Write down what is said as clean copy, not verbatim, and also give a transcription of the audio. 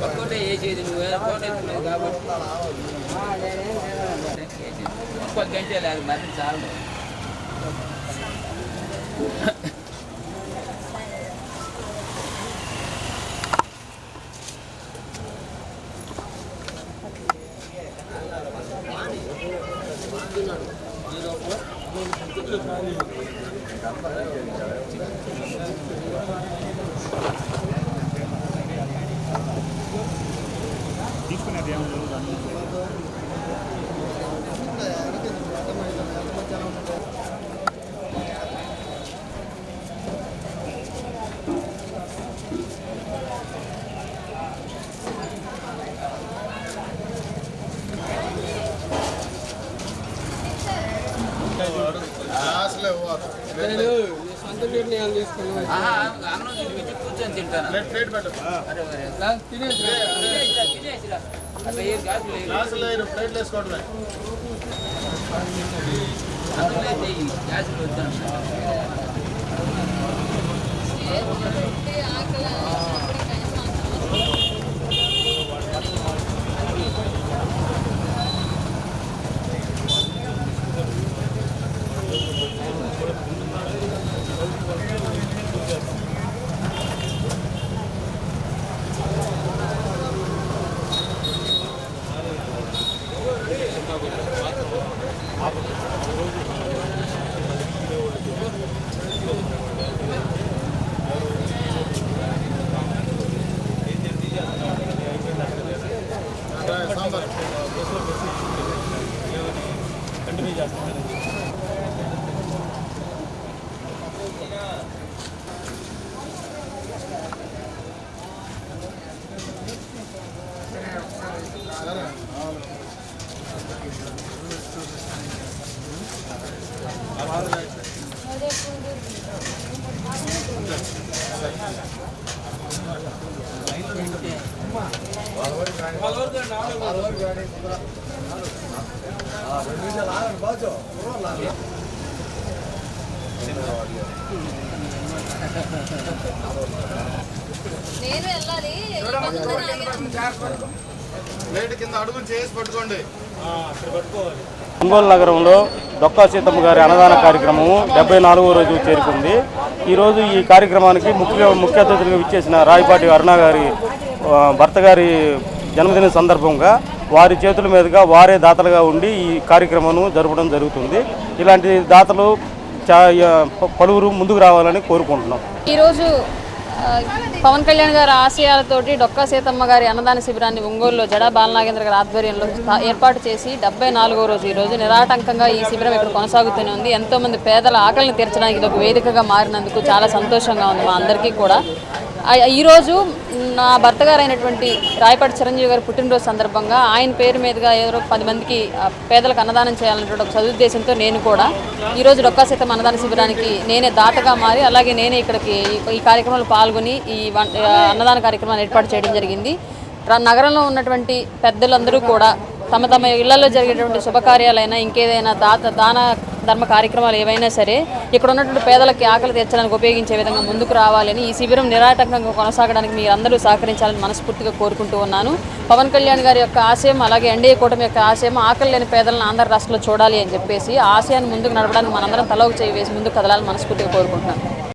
ఒక్కోటే వేసేది నువ్వు కాబట్టి ఇంకో గంటే లేదు మరి చాలు. తీసుకునేది ఏమో కూర్చొని తింటాను. కంటిన్యూ చేస్తాను. ఒంగోలు నగరంలో డొక్కా సీతమ్మ గారి అన్నదాన కార్యక్రమము 74వ రోజు చేరుకుంది. ఈరోజు ఈ కార్యక్రమానికి ముఖ్య అతిథులుగా విచ్చేసిన రాయపాటి అరుణ గారి భర్త గారి జన్మదిన సందర్భంగా వారి చేతుల మీదుగా వారే దాతలుగా ఉండి ఈ కార్యక్రమం జరపడం జరుగుతుంది. ఇలాంటి దాతలు పలువురు ముందుకు రావాలని కోరుకుంటున్నాం. ఈరోజు పవన్ కళ్యాణ్ గారి ఆశయాలతోటి డొక్కా సీతమ్మ గారి అన్నదాన శిబిరాన్ని ఒంగోలులో జడా బాలనాగేంద్ర గారి ఆధ్వర్యంలో ఏర్పాటు చేసి 74వ రోజు ఈరోజు నిరాటంకంగా ఈ శిబిరం ఇక్కడ కొనసాగుతూనే ఉంది. ఎంతోమంది పేదల ఆకలిని తీర్చడానికి ఇది ఒక వేదికగా మారినందుకు చాలా సంతోషంగా ఉంది మా అందరికీ కూడా. ఈరోజు నా భర్త గారు అయినటువంటి రాయపాటి చిరంజీవి గారి పుట్టినరోజు సందర్భంగా ఆయన పేరు మీదుగా ఏదో 10 మందికి పేదలకు అన్నదానం చేయాలన్నటువంటి ఒక సదుద్దేశంతో నేను కూడా ఈరోజు డొక్కా సీతమ్మ అన్నదాన శిబిరానికి నేనే దాతగా మారి అలాగే నేనే ఇక్కడికి ఈ కార్యక్రమంలో పాల్గొని ఈ అన్నదాన కార్యక్రమాన్ని ఏర్పాటు చేయడం జరిగింది. నగరంలో ఉన్నటువంటి పెద్దలందరూ కూడా తమ తమ ఇళ్లలో జరిగేటువంటి శుభకార్యాలైనా ఇంకేదైనా దాన ధర్మ కార్యక్రమాలు ఏవైనా సరే ఇక్కడ ఉన్నటువంటి పేదలకి ఆకలి తీర్చడానికి ఉపయోగించే విధంగా ముందుకు రావాలని ఈ శిబిరం నిరాటంకంగా కొనసాగడానికి మీరందరూ సహకరించాలని మనస్ఫూర్తిగా కోరుకుంటూ ఉన్నాను. పవన్ కళ్యాణ్ గారి యొక్క ఆశయం అలాగే ఎన్డీఏ కూటమి యొక్క ఆశయం ఆకలి లేని పేదలను ఆంధ్ర రాష్ట్రంలో చూడాలి అని చెప్పేసి ఆ ఆశయాన్ని ముందుకు నడపడానికి మనందరం తల ఒక చేయి వేసి ముందుకు కదలాలని మనస్ఫూర్తిగా కోరుకుంటున్నాను.